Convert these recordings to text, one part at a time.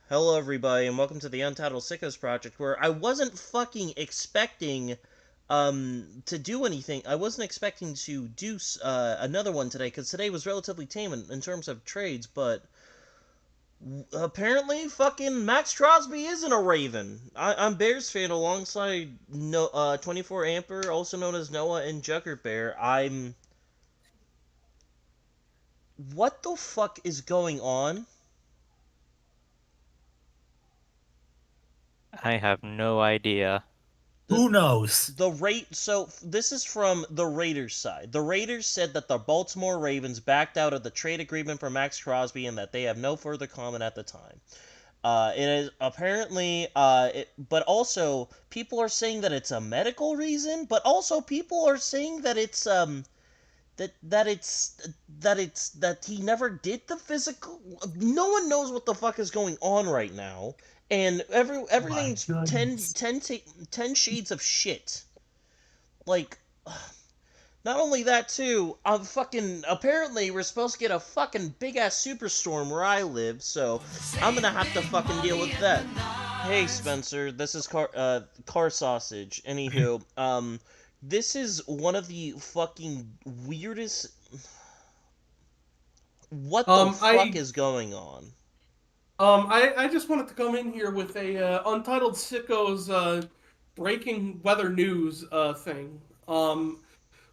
Hello, everybody, and welcome to the Untitled Sickos Project, where I wasn't fucking expecting to do anything. I wasn't expecting to do another one today, because today was relatively tame in terms of trades, but apparently fucking Maxx Crosby isn't a Raven. I'm Bears fan alongside 24 Amper, also known as Noah, and Jugger Bear. What the fuck is going on? I have no idea. Who knows? So this is from the Raiders side. The Raiders said that the Baltimore Ravens backed out of the trade agreement for Maxx Crosby and that they have no further comment at the time. It is apparently, but also people are saying that it's a medical reason, but also people are saying that it's that he never did the physical. No one knows what the fuck is going on right now, and everything's My goodness. 10 shades of shit. Like, not only that too, I'm fucking apparently we're supposed to get a fucking big ass superstorm where I live, so I'm gonna have to fucking deal with that. Hey Spencer, this is car sausage. Anywho, this is one of the fucking weirdest. What the Um, fuck I is going on? I just wanted to come in here with a Untitled Sickos breaking weather news thing.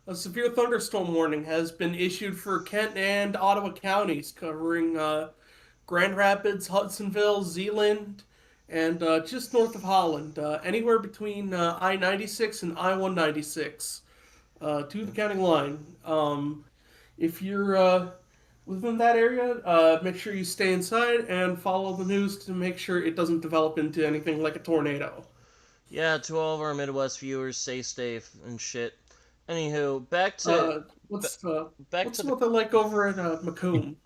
A severe thunderstorm warning has been issued for Kent and Ottawa counties, covering Grand Rapids, Hudsonville, Zeeland, and just north of Holland, anywhere between I-96 and I-196, to the county line. If you're within that area, make sure you stay inside and follow the news to make sure it doesn't develop into anything like a tornado. Yeah, to all of our Midwest viewers, stay safe and shit. Anywho, Uh, ba- what's uh, back to what's the weather like over at Macomb?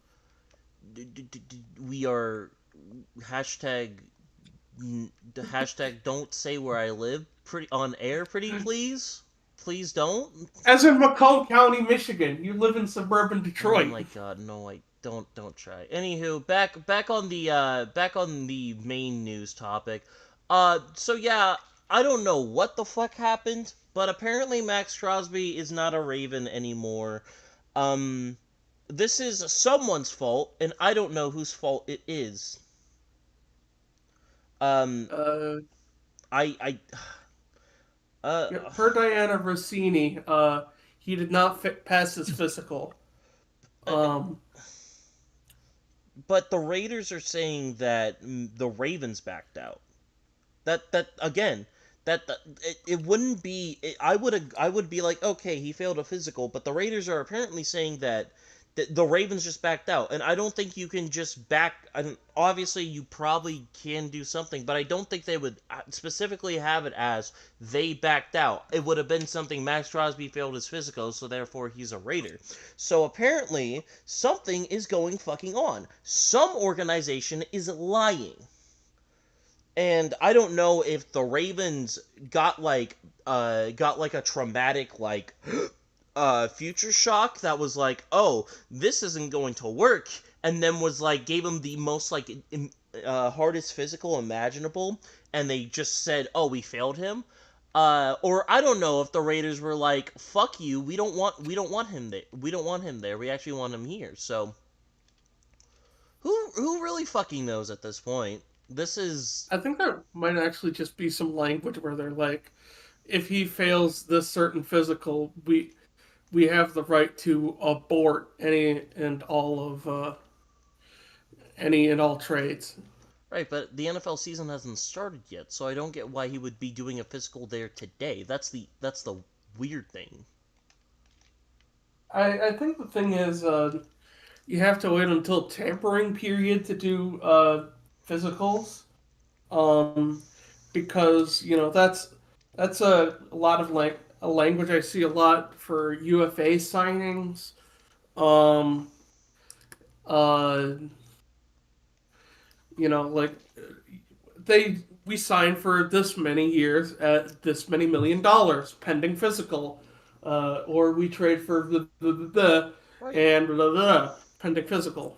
we are hashtag the hashtag don't say where I live pretty on air pretty please don't. As in Macomb County, Michigan, you live in suburban Oh Detroit. my god, no, I don't try. Anywho, back on the main news topic. So yeah, I don't know what the fuck happened, but apparently Maxx Crosby is not a Raven anymore. Um, this is someone's fault, and I don't know whose fault it is. Um, Uh, I uh, yeah, per Diana Rossini, he did not pass his physical. uh, Um, but the Raiders are saying that the Ravens backed out. That again, it wouldn't be. I would be like, okay, he failed a physical, but the Raiders are apparently saying that the Ravens just backed out, and I don't think you can just back. Obviously, you probably can do something, but I don't think they would specifically have it as they backed out. It would have been something Maxx Crosby failed his physical, so therefore he's a Raider. So apparently, something is going fucking on. Some organization is lying. And I don't know if the Ravens got like a traumatic like future shock that was like, oh, this isn't going to work, and then was like gave them the most like hardest physical imaginable, and they just said, oh, we failed him. Or I don't know if the Raiders were like, fuck you, we don't want him there. We don't want him there. We actually want him here. So who really fucking knows at this point? This is. I think there might actually just be some language where they're like, if he fails this certain physical, we have the right to abort any and all trades. Right, but the NFL season hasn't started yet, so I don't get why he would be doing a physical there today. That's the weird thing. I think the thing is, you have to wait until tampering period to do physicals, um, because that's a lot of like a language I see a lot for UFA signings. Um, uh, like we signed for this many years at this many $1 million pending physical, or we trade for the Right. and blah, pending physical.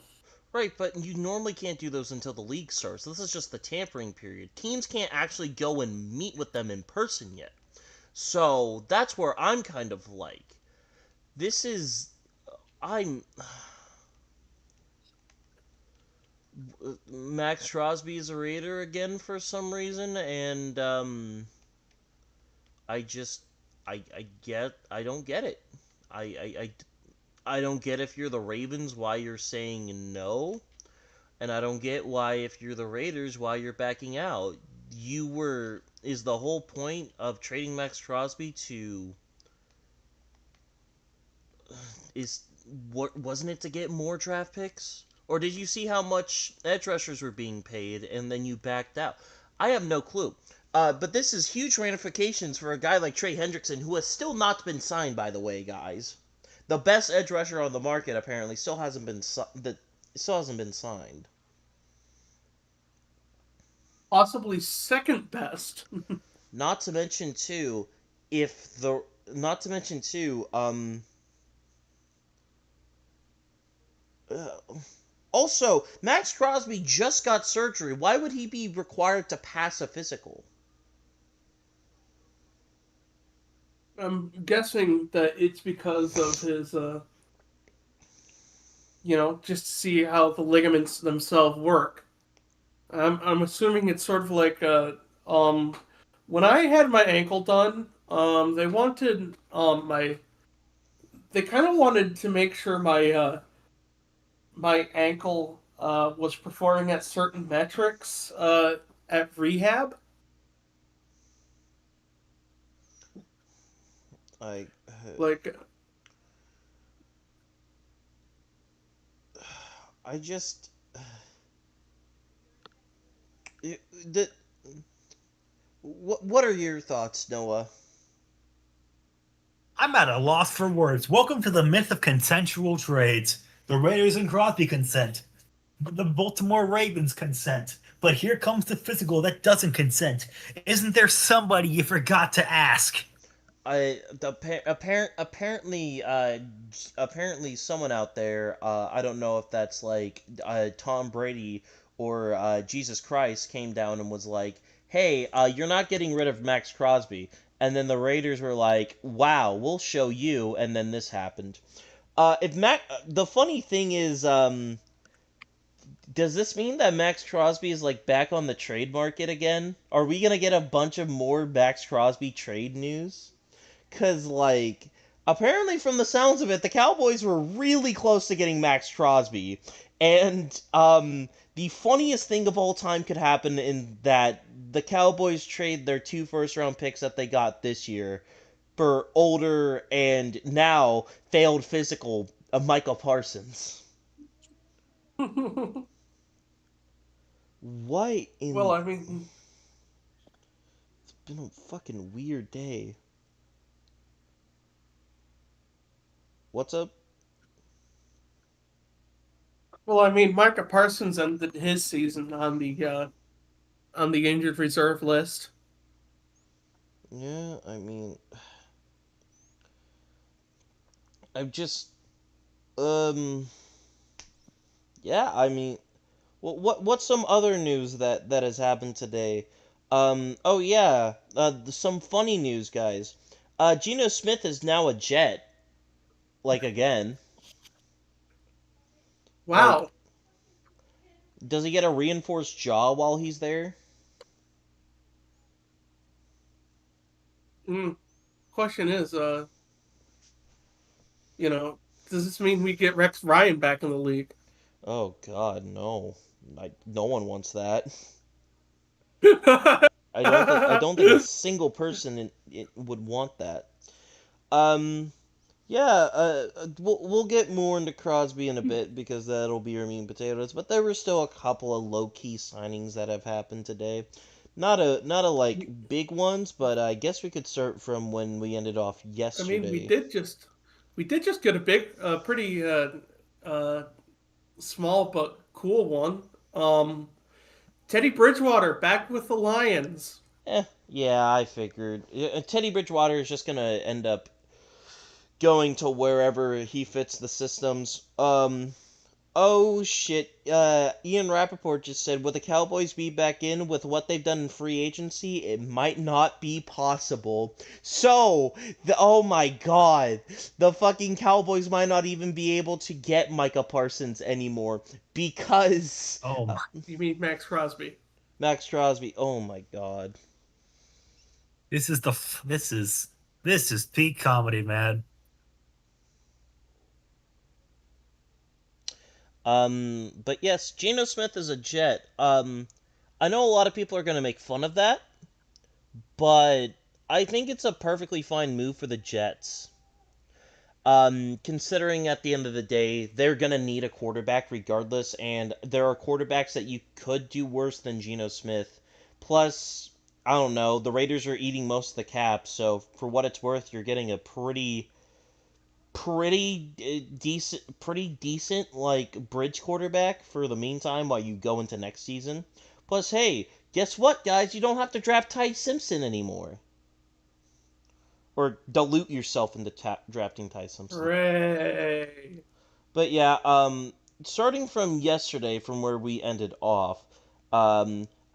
Right, but you normally can't do those until the league starts. This is just the tampering period. Teams can't actually go and meet with them in person yet. So that's where I'm kind of like, this is. I'm. Maxx Crosby is a Raider again for some reason, and I just. I don't get it. I, I, I don't get if you're the Ravens why you're saying no, and I don't get why if you're the Raiders why you're backing out. Is the whole point of trading Maxx Crosby to is what wasn't it to get more draft picks? Or did you see how much edge rushers were being paid and then you backed out? I have no clue. But this is huge ramifications for a guy like Trey Hendrickson, who has still not been signed, by the way, guys. The best edge rusher on the market apparently still hasn't been signed. Possibly second best. Not to mention too, if the not to mention too, uh, also Maxx Crosby just got surgery. Why would he be required to pass a physical? I'm guessing that it's because of his, just to see how the ligaments themselves work. I'm assuming it's sort of like when I had my ankle done, they wanted they kind of wanted to make sure my ankle was performing at certain metrics at rehab. I Like, I just the what are your thoughts, Noah? I'm at a loss for words. Welcome to the myth of consensual trades. The Raiders and Crosby consent. The Baltimore Ravens consent. But here comes the physical that doesn't consent. Isn't there somebody you forgot to ask? Apparently someone out there, I don't know if that's like Tom Brady or Jesus Christ, came down and was like, hey, you're not getting rid of Maxx Crosby. And then the Raiders were like, wow, we'll show you. And then this happened. The funny thing is, does this mean that Maxx Crosby is like back on the trade market again? Are we gonna get a bunch of more Maxx Crosby trade news? Cause like apparently, from the sounds of it, the Cowboys were really close to getting Maxx Crosby. And the funniest thing of all time could happen in that the Cowboys trade their 2 first-round picks that they got this year for older and now failed physical of Michael Parsons. What Well, in... I mean, It's been a fucking weird day. What's up? Micah Parsons ended his season on the injured reserve list. Yeah, I mean... I've just... Um... Yeah, I mean... What's some other news that has happened today? Oh yeah, some funny news, guys. Geno Smith is now a Jet, like again. Like, Wow. does he get a reinforced jaw while he's there? Mm. Question is, does this mean we get Rex Ryan back in the league? Oh God, no. No one wants that. I don't think a single person would want that. Um, yeah, we'll get more into Crosby in a bit because that'll be your meat and potatoes. But there were still a couple of low key signings that have happened today. Not a like big ones, but I guess we could start from when we ended off I mean, yesterday. we did just get a pretty uh, small but cool one. Teddy Bridgewater back with the Lions. Yeah, I figured. Teddy Bridgewater is just gonna end up going to wherever he fits the systems. Oh shit. Ian Rappaport just said, would the Cowboys be back in with what they've done in free agency? It might not be possible. So, oh my god. The fucking Cowboys might not even be able to get Micah Parsons anymore because Oh my. You mean Maxx Crosby? Maxx Crosby. Oh my god. This is this is peak comedy, man. But yes, Geno Smith is a Jet. I know a lot of people are gonna make fun of that, but I think it's a perfectly fine move for the Jets. Considering at the end of the day, they're gonna need a quarterback regardless, and there are quarterbacks that you could do worse than Geno Smith. Plus, I don't know, the Raiders are eating most of the cap, so for what it's worth, you're getting a pretty decent like bridge quarterback for the meantime while you go into next season. Plus, hey, guess what, guys? You don't have to draft Ty Simpson anymore, or dilute yourself into drafting Ty Simpson. Hooray! But yeah, starting from yesterday, from where we ended off,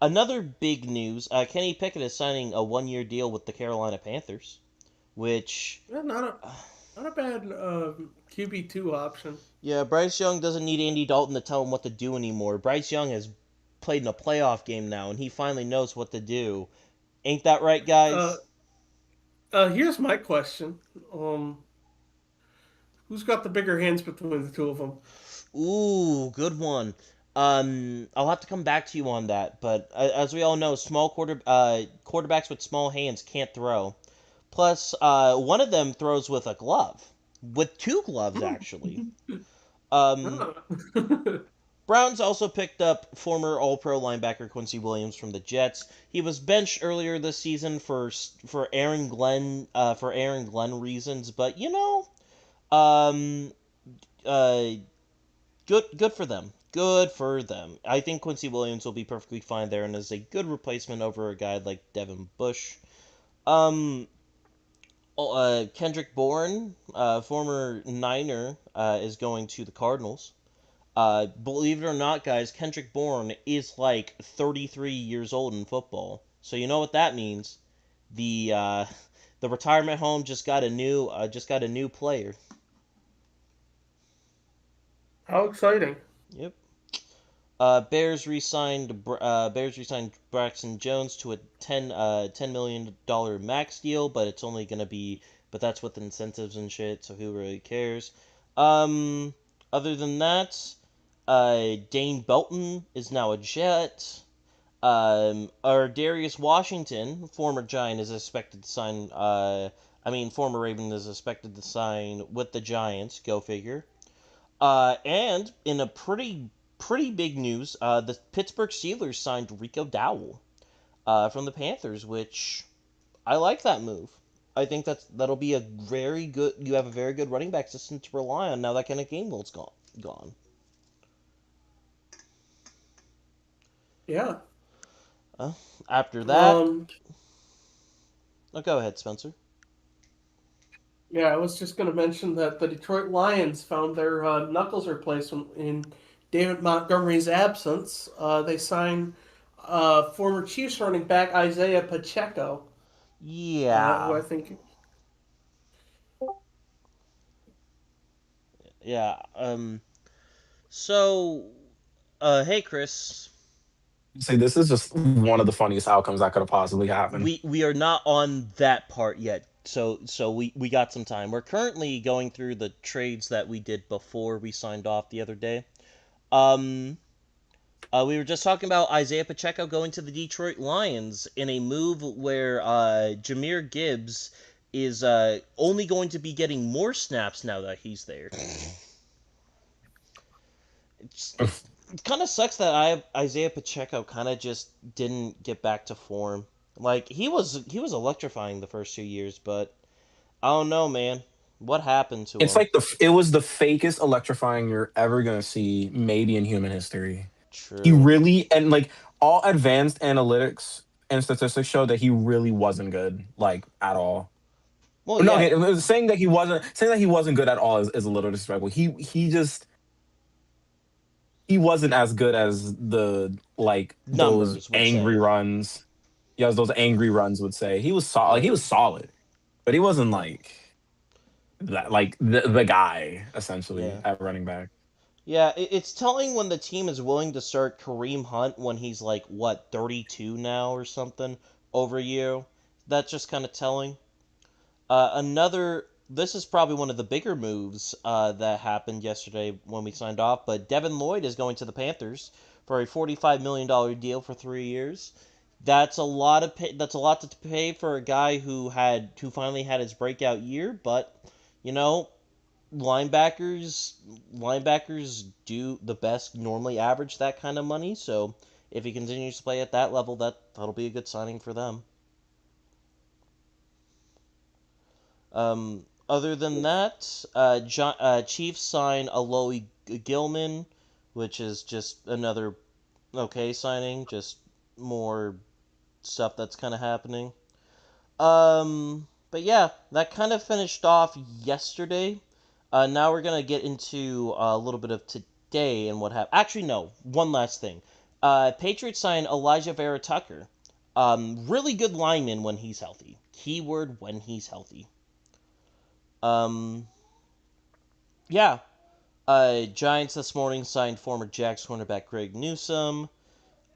another big news: Kenny Pickett is signing a 1-year deal with the Carolina Panthers, which Yeah, not a bad QB2 option. yeah, Bryce Young doesn't need Andy Dalton to tell him what to do anymore. Bryce Young has played in a playoff game now, and he finally knows what to do. Ain't that right, Uh, guys? Here's my question. Who's got the bigger hands between the two of them? Ooh, good one. I'll have to come back to you on that, but as we all know, quarterbacks with small hands can't throw. Plus, one of them throws with a glove, with 2 gloves actually. Um, Ah. Browns also picked up former All-Pro linebacker Quincy Williams from the Jets. He was benched earlier this season for Aaron Glenn reasons, but um, uh, good for them. Good for them. I think Quincy Williams will be perfectly fine there and is a good replacement over a guy like Devin Bush. Um, Kendrick Bourne, former Niner, is going to the Cardinals. Believe it or not, guys, Kendrick Bourne is like 33 years old in football. So you know what that means. The retirement home just got a new player. How exciting! Yep. Bears resigned Braxton Jones to a $10 million max deal, but but that's with incentives and shit, so who really cares? Other than that, Dane Belton is now a Jet. Our Darius Washington, former Giant, is expected to sign. Former Raven is expected to sign with the Giants. Go figure. And in a pretty big news, the Pittsburgh Steelers signed Rico Dowell, from the Panthers, which I like that move. I think that'll be a very good. You have a very good running back system to rely on now that Kenneth Gainwell's gone. Yeah. After that, go ahead, Spencer. Yeah, I was just going to mention that the Detroit Lions found their Knuckles replacement in David Montgomery's absence. They signed former Chiefs running back Isaiah Pacheco, who Yeah, I think. yeah. So, hey, Chris. Say this is just one of the funniest outcomes that could have possibly happened. We are not on that part yet, so we got some time. We're currently going through the trades that we did before we signed off the other day. We were just talking about Isaiah Pacheco going to the Detroit Lions in a move where Jahmyr Gibbs is only going to be getting more snaps now that he's there. It kind of sucks that Isaiah Pacheco kind of just didn't get back to form. Like he was electrifying the first 2 years, but I don't know, man. What happened to It's him? like it was the fakest electrifying you're ever gonna see, maybe in human history. He True. really and like all advanced analytics and statistics show that he really wasn't good, like at all. Well, No, yeah, saying that he wasn't good at all is a little disrespectful. He wasn't as good as the like those numbers would angry say. runs. Yeah, as those angry runs would say. He was solid. He Right. was solid, but he wasn't like that. Like the guy essentially Yeah. at running back. Yeah, it's telling when the team is willing to start Kareem Hunt when he's like, what, 32 now or something over you. That's just kind of telling. This is probably one of the bigger moves that happened yesterday when we signed off, but Devin Lloyd is going to the Panthers for a $45 million deal for 3 years. That's a lot that's a lot to pay for a guy who finally had his breakout year, but you know, linebackers do the best normally average that kind of money, so if he continues to play at that level, that'll be a good signing for them. Other than that, Chiefs sign Aloy Gilman, which is just another okay signing, just more stuff that's kind of happening. But yeah, that kind of finished off yesterday. Now we're gonna get into a little bit of today and what happened. Actually, no, one last thing. Patriots sign Elijah Vera Tucker. Really good lineman when he's healthy. Keyword when he's healthy. Um, yeah. Giants this morning signed former Jags cornerback Greg Newsome.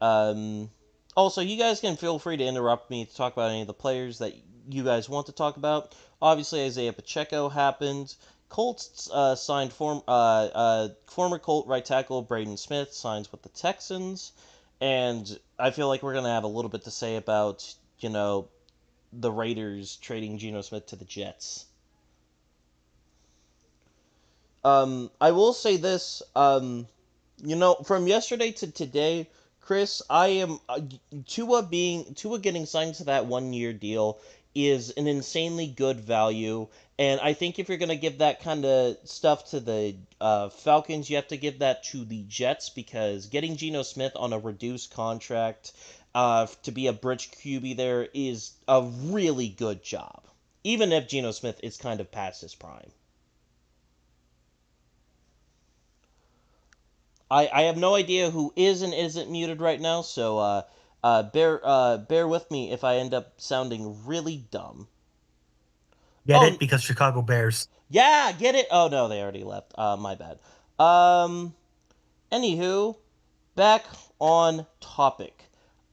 Also, you guys can feel free to interrupt me to talk about any of the players that you guys want to talk about. Obviously, Isaiah Pacheco happened. Colts signed former Colt right tackle Braden Smith signs with the Texans. And I feel like we're going to have a little bit to say about, the Raiders trading Geno Smith to the Jets. I will say this, from yesterday to today, Chris, I am Tua getting signed to that 1 year deal is an insanely good value, and I think if you're gonna give that kind of stuff to the Falcons, you have to give that to the Jets because getting Geno Smith on a reduced contract to be a bridge QB there is a really good job, even if Geno Smith is kind of past his prime. I have no idea who is and isn't muted right now, so bear with me if I end up sounding really dumb. Get Oh it? Because Chicago Bears. yeah, get it? Oh no, they already left. My bad. Anywho, back on topic.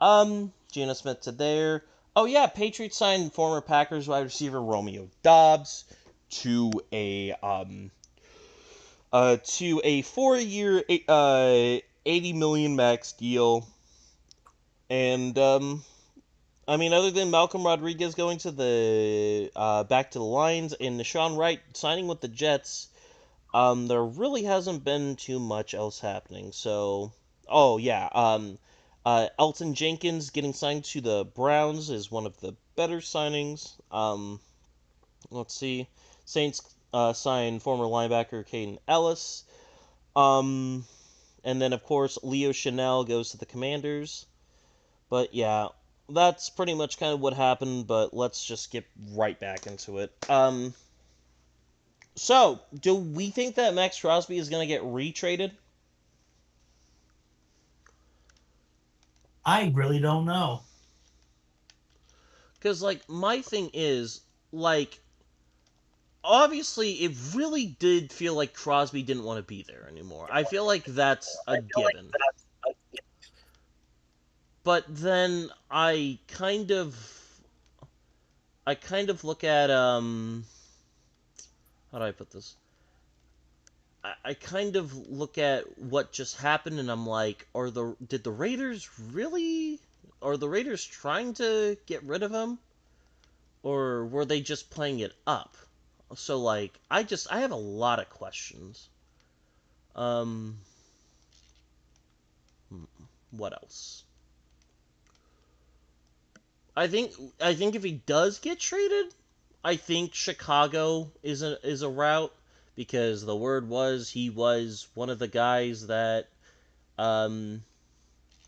Geno Smith to there. Oh yeah, Patriots signed former Packers wide receiver Romeo Dobbs to a 4-year 80 million max deal. And I mean, other than Malcolm Rodriguez going to the back to the Lions and Deshaun Wright signing with the Jets, there really hasn't been too much else happening. So, oh yeah, Elton Jenkins getting signed to the Browns is one of the better signings. Let's see, Saints signed former linebacker Caden Ellis. Um, and then of course Leo Chanel goes to the Commanders. But yeah, that's pretty much kind of what happened. But let's just get right back into it. So, do we think that Maxx Crosby is going to get retraded? I really don't know. Because, like, my thing is, like, obviously, it really did feel like Crosby didn't want to be there anymore. I feel like that's a given. But then I kind of look at, how do I put this? I kind of look at what just happened and I'm like, did the Raiders really, are the Raiders trying to get rid of him? Or were they just playing it up? So like, I have a lot of questions. Um, what else? I think if he does get traded, I think Chicago is a route because the word was he was one of the guys that um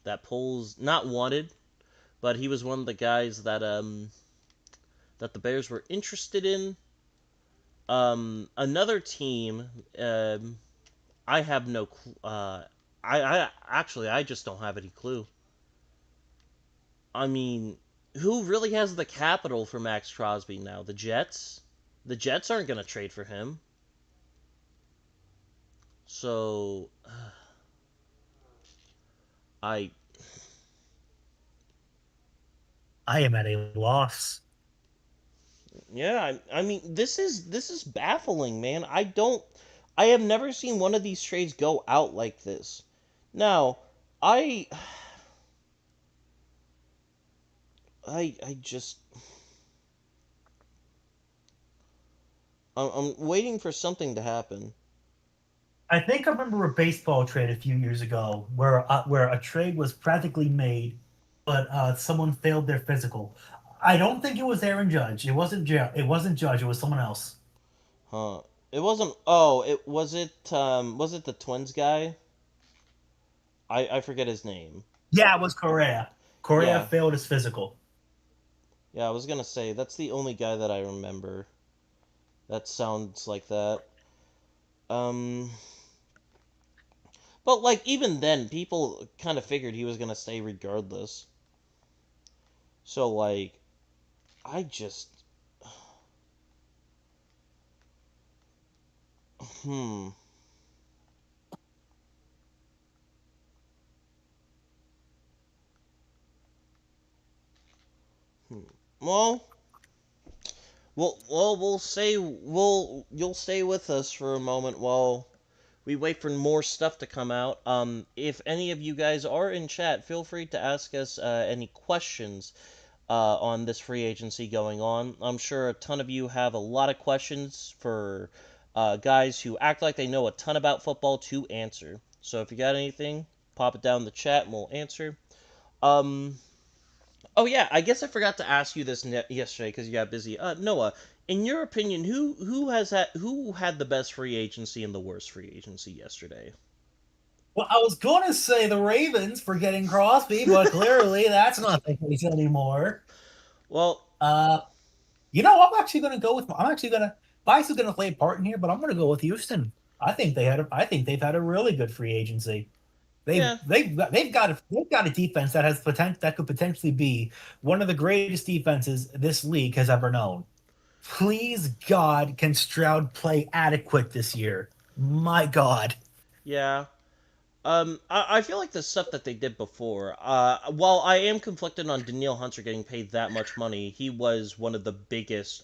that polls not wanted, but he was one of the guys that the Bears were interested in. Another team, I have no I actually I just don't have any clue. I mean, who really has the capital for Maxx Crosby now? The Jets? The Jets aren't going to trade for him. So I I am at a loss. yeah, I mean this is baffling, man. I have never seen one of these trades go out like this. Now, I I just I'm waiting for something to happen. I think I remember a baseball trade a few years ago where a trade was practically made, but someone failed their physical. I don't think it was Aaron Judge. It wasn't Judge. It was someone else. Huh. It wasn't oh, was it the Twins guy? I forget his name. Yeah, it was Correa. Correa Yeah. failed his physical. Yeah, I was gonna say that's the only guy that I remember. That sounds like that. Um, but like even then, people kind of figured he was gonna stay regardless. So like, I just, hmm, hmm. Well, you'll stay with us for a moment while we wait for more stuff to come out. If any of you guys are in chat, feel free to ask us any questions on this free agency going on. I'm sure a ton of you have a lot of questions for guys who act like they know a ton about football to answer. So if you got anything, pop it down in the chat and we'll answer. Um, oh yeah, I guess I forgot to ask you this yesterday because you got busy. Noah, in your opinion, who had the best free agency and the worst free agency yesterday? Well, I was going to say the Ravens for getting Crosby, but clearly that's not the case anymore. Well, You know, I'm actually going to go with. I'm actually going to. Vice is going to play a part in here, but I'm going to go with Houston. I think they've had a really good free agency. yeah, They've got a defense that has potential that could potentially be one of the greatest defenses this league has ever known. Please God, can Stroud play adequate this year? My God. yeah. I feel like the stuff that they did before, while I am conflicted on Danielle Hunter getting paid that much money, he was one of the biggest,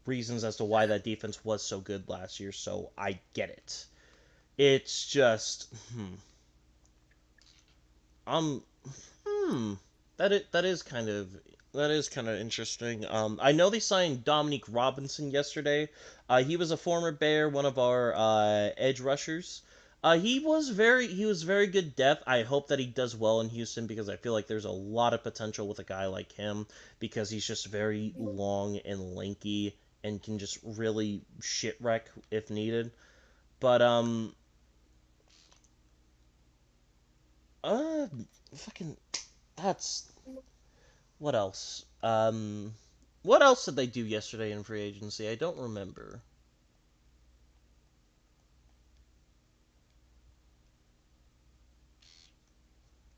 reasons as to why that defense was so good last year, so I get it. It's just, um, hmm, that is kind of interesting. I know they signed Dominique Robinson yesterday. He was a former Bear, one of our edge rushers. He was very good depth. I hope that he does well in Houston because I feel like there's a lot of potential with a guy like him because he's just very long and lanky and can just really shit wreck if needed. But uh, fucking that's what else? What else did they do yesterday in free agency? I don't remember.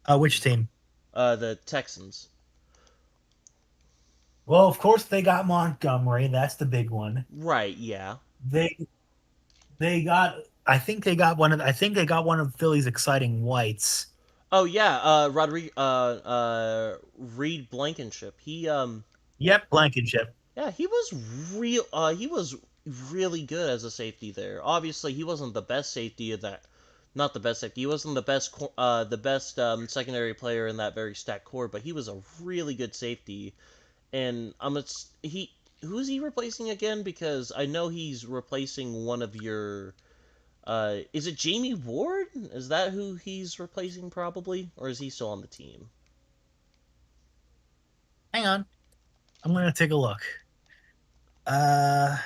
Which team? The Texans. Well, of course they got Montgomery. That's the big one. Right, yeah. They they got. I think they got one of Philly's exciting whites. Oh yeah, Reed Blankenship. Yep, Blankenship. Yeah, he was really good as a safety there. Obviously, he wasn't the best safety of that. Not the best safety. He wasn't the best secondary player in that very stacked core, but he was a really good safety. And who's he replacing again? Because I know he's replacing one of your. Is it Jamie Ward? Is that who he's replacing probably, or is he still on the team? Hang on, I'm gonna take a look. Uh,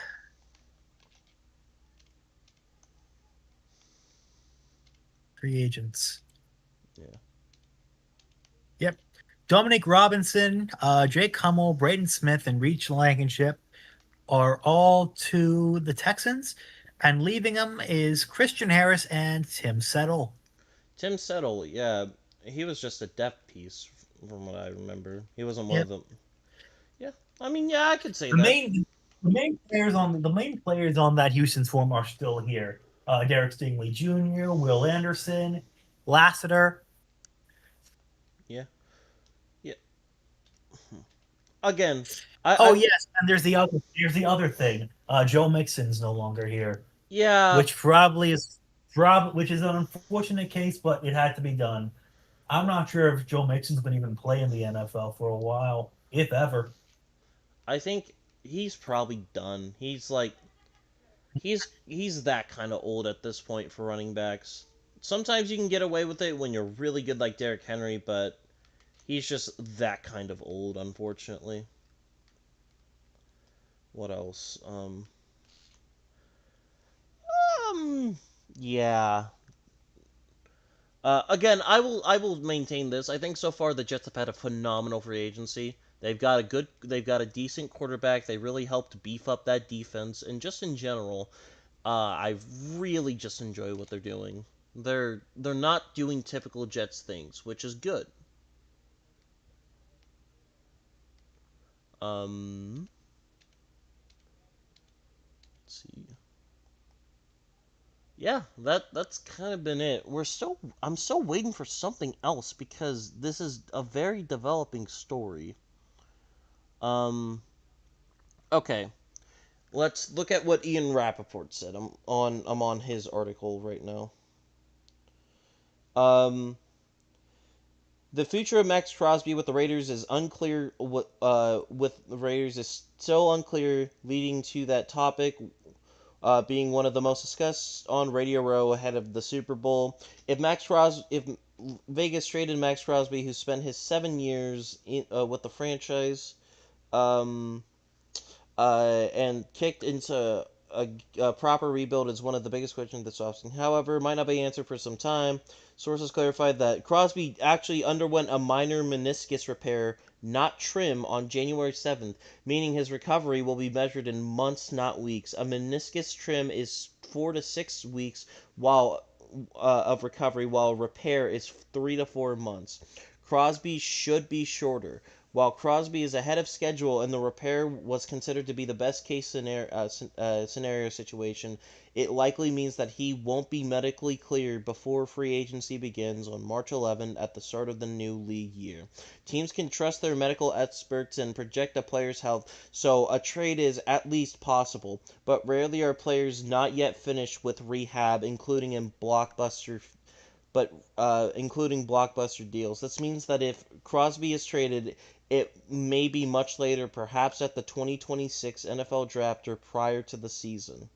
Free agents. Yeah. Yep. Dominic Robinson, Jake Hummel, Braden Smith, and Reach Blankenship are all to the Texans, and leaving them is Christian Harris and Tim Settle. Tim Settle, yeah, he was just a depth piece from what I remember. He wasn't one of Yep. them. Yeah, I mean, yeah, I could say The that. main the main players on that Houston swarm are still here. Derek Stingley Jr., Will Anderson, Lassiter. Yeah, yeah. Again, Oh I yes, and there's the other thing. Joe Mixon's no longer here, yeah, which which is an unfortunate case, but it had to be done. I'm not sure if Joe Mixon's going to even play in the NFL for a while, if ever. I think he's probably done. He's that kind of old at this point for running backs. Sometimes you can get away with it when you're really good like Derrick Henry, but he's just that kind of old, unfortunately. What else? Um, yeah. Again, I will maintain this. I think so far the Jets have had a phenomenal free agency. They've got a decent quarterback. They really helped beef up that defense, and just in general, I really just enjoy what they're doing. They're not doing typical Jets things, which is good. Um, let's see. Yeah, that's kind of been it. I'm still waiting for something else because this is a very developing story. Um, okay, let's look at what Ian Rappaport said. I'm on his article right now. Um, the future of Maxx Crosby with the Raiders is unclear. With the Raiders is so unclear, leading to that topic being one of the most discussed on Radio Row ahead of the Super Bowl. If Vegas traded Maxx Crosby, who spent his 7 years with the franchise, um, and kicked into a proper rebuild is one of the biggest questions this offseason. However, it might not be answered for some time. Sources clarified that Crosby actually underwent a minor meniscus repair, not trim, on January 7th, meaning his recovery will be measured in months, not weeks. A meniscus trim is 4 to 6 weeks while of recovery, while repair is 3 to 4 months. Crosby should be shorter. While Crosby is ahead of schedule and the repair was considered to be the best case scenario situation, it likely means that he won't be medically cleared before free agency begins on March 11 at the start of the new league year. Teams can trust their medical experts and project a player's health, so a trade is at least possible, but rarely are players not yet finished with rehab, including blockbuster deals. This means that if Crosby is traded, it may be much later, perhaps at the 2026 NFL Draft or prior to the season.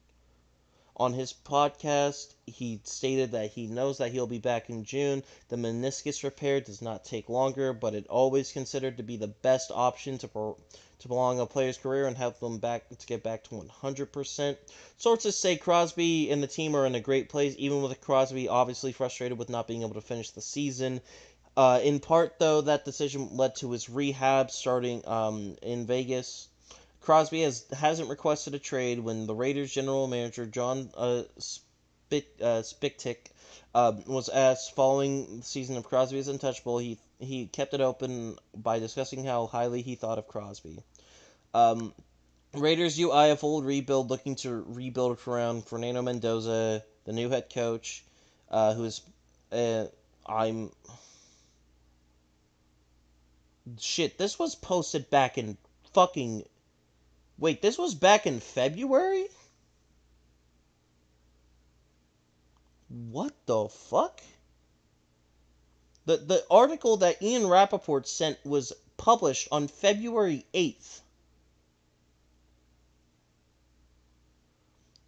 On his podcast, he stated that he knows that he'll be back in June. The meniscus repair does not take longer, but it always considered to be the best option to prolong a player's career and help them get back to 100%. Sources say Crosby and the team are in a great place, even with Crosby obviously frustrated with not being able to finish the season. In part, though, that decision led to his rehab starting in Vegas. Crosby hasn't requested a trade. When the Raiders general manager John Spicktick was asked following the season if Crosby is untouchable, he kept it open by discussing how highly he thought of Crosby. Raiders UI a full rebuild, looking to rebuild around Fernando Mendoza, the new head coach, who's Shit, this was posted back in fucking... Wait, this was back in February? What the fuck? The article that Ian Rappaport sent was published on February 8th.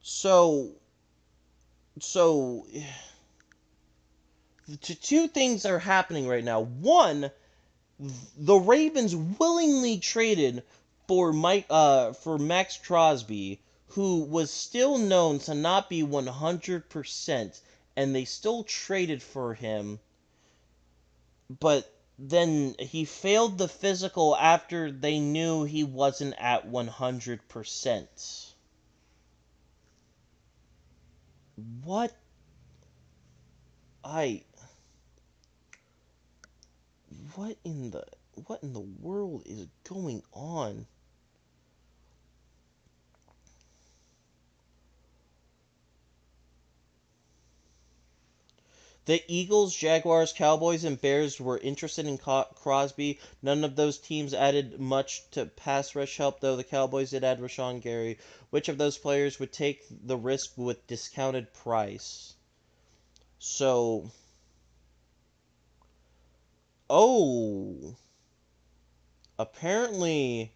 So... Two things are happening right now. One... The Ravens willingly traded for Maxx Crosby, who was still known to not be 100%, and they still traded for him. But then he failed the physical after they knew he wasn't at 100%. What in the world is going on? The Eagles, Jaguars, Cowboys, and Bears were interested in Crosby. None of those teams added much to pass rush help, though the Cowboys did add Rashawn Gary. Which of those players would take the risk with discounted price? So... Oh... Apparently,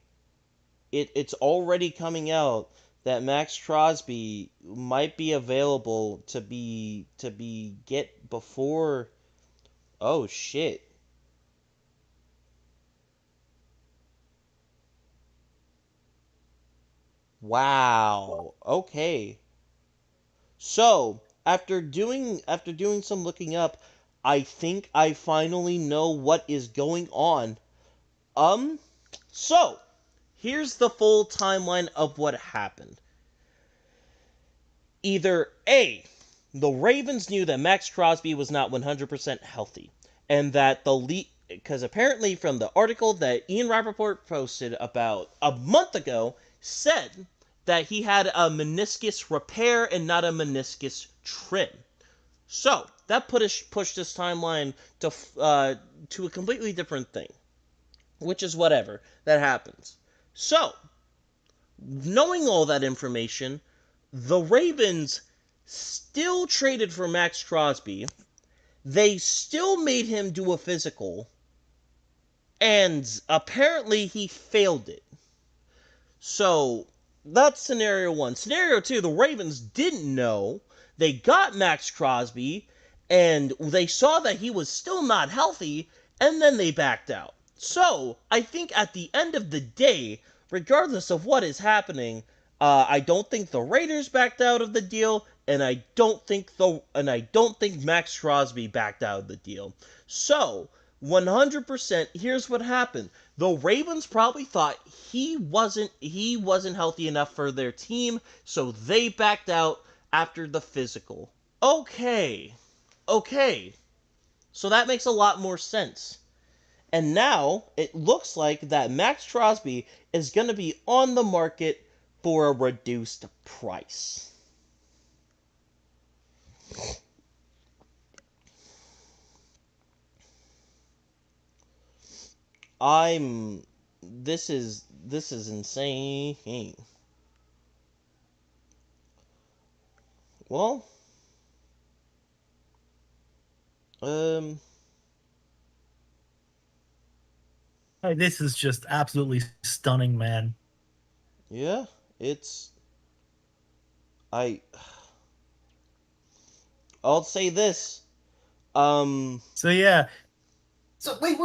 it's already coming out that Maxx Crosby might be available to be get before. Oh shit. Wow. Okay. So, after doing some looking up, I think I finally know what is going on. So, here's the full timeline of what happened. Either A, the Ravens knew that Maxx Crosby was not 100% healthy, and that the league, because apparently from the article that Ian Rappaport posted about a month ago, said that he had a meniscus repair and not a meniscus trim. So, that pushed this timeline to a completely different thing. Which is whatever. That happens. So, knowing all that information, the Ravens still traded for Maxx Crosby. They still made him do a physical. And apparently he failed it. So, that's scenario one. Scenario two, the Ravens didn't know. They got Maxx Crosby, and they saw that he was still not healthy, and then they backed out. So, I think at the end of the day, regardless of what is happening, I don't think the Raiders backed out of the deal, and I don't think Maxx Crosby backed out of the deal. So, 100%, here's what happened. The Ravens probably thought he wasn't healthy enough for their team, so they backed out after the physical. Okay. So that makes a lot more sense. And now it looks like that Maxx Crosby is going to be on the market for a reduced price. I'm this is insane. Well, um Hey, this is just absolutely stunning, man. yeah, it's I I'll say this. Um So yeah. So wait.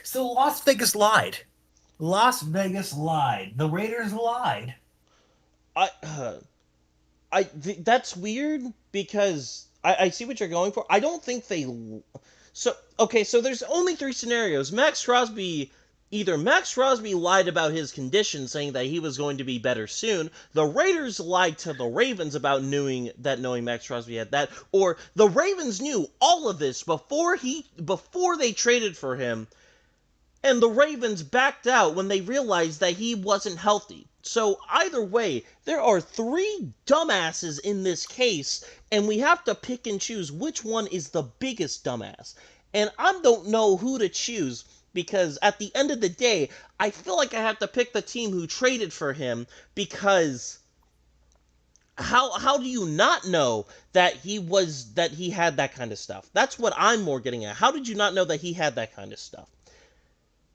So Las Vegas lied. Las Vegas lied. The Raiders lied. I that's weird because I see what you're going for. I don't think they. So okay, so there's only three scenarios. Maxx Crosby lied about his condition, saying that he was going to be better soon. The Raiders lied to the Ravens about knowing Maxx Crosby had that, or the Ravens knew all of this before they traded for him, and the Ravens backed out when they realized that he wasn't healthy. So either way, there are three dumbasses in this case, and we have to pick and choose which one is the biggest dumbass. And I don't know who to choose because at the end of the day, I feel like I have to pick the team who traded for him because how do you not know that he had that kind of stuff? That's what I'm more getting at. How did you not know that he had that kind of stuff?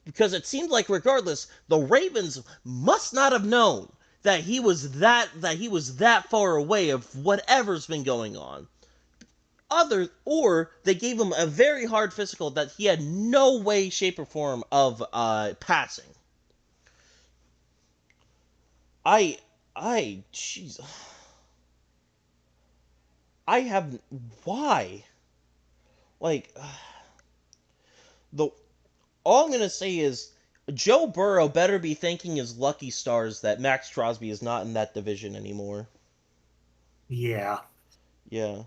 Because it seemed like regardless, the Ravens must not have known that he was that far away of whatever's been going on. Or they gave him a very hard physical that he had no way, shape, or form of passing. I jeez, I have why like the all I'm gonna say is Joe Burrow better be thanking his lucky stars that Maxx Crosby is not in that division anymore. Yeah. Yeah,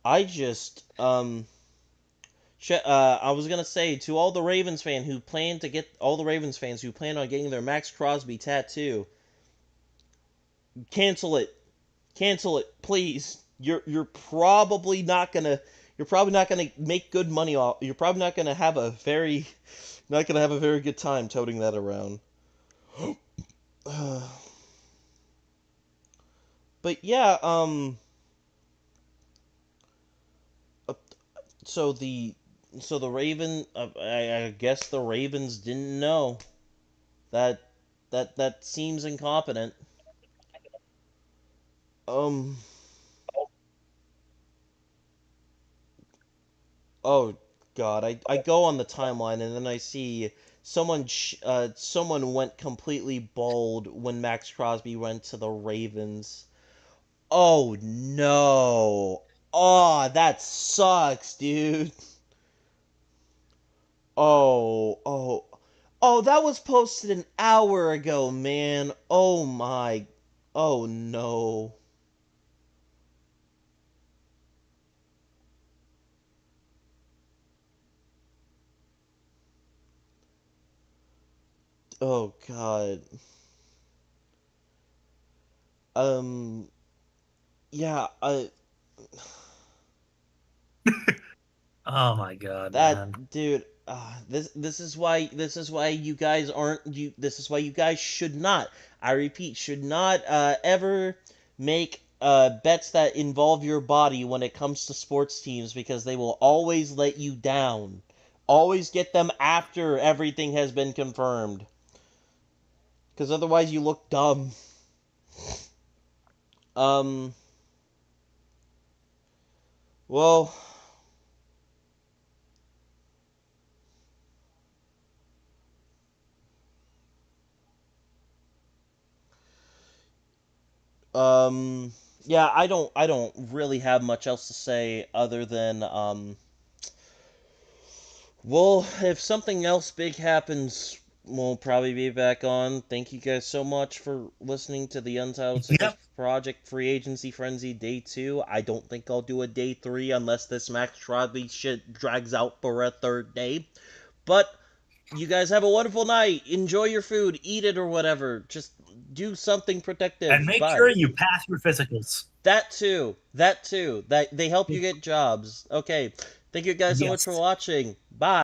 I just I was gonna say to all the Ravens fans who plan on getting their Maxx Crosby tattoo, cancel it, please. You're probably not gonna make good money off. You're probably not gonna have a very good time toting that around. But yeah, uh, so the I guess the Ravens didn't know that that seems incompetent. Um. Oh God, I go on the timeline and then I see someone went completely bald when Maxx Crosby went to the Ravens. Oh no. Oh, that sucks, dude. Oh. Oh, that was posted an hour ago, man. Oh my. Oh no. Oh God. Um yeah, Oh my god, man. that dude, this is why you guys aren't you this is why you guys should not, I repeat, should not ever make bets that involve your body when it comes to sports teams because they will always let you down. Always get them after everything has been confirmed. Because otherwise you look dumb. Um well, yeah, I don't really have much else to say other than well, if something else big happens, we'll probably be back on. Thank you guys so much for listening to the Untitled Sickos Yep. Project Free Agency Frenzy Day 2. I don't think I'll do a Day 3 unless this Maxx Crosby shit drags out for a third day. But You guys have a wonderful night. Enjoy your food. Eat it or whatever. Just do something protective. And make Bye. sure you pass your physicals. That too. That too. That they help you get jobs. Okay. Thank you guys so much Yes. for watching. Bye.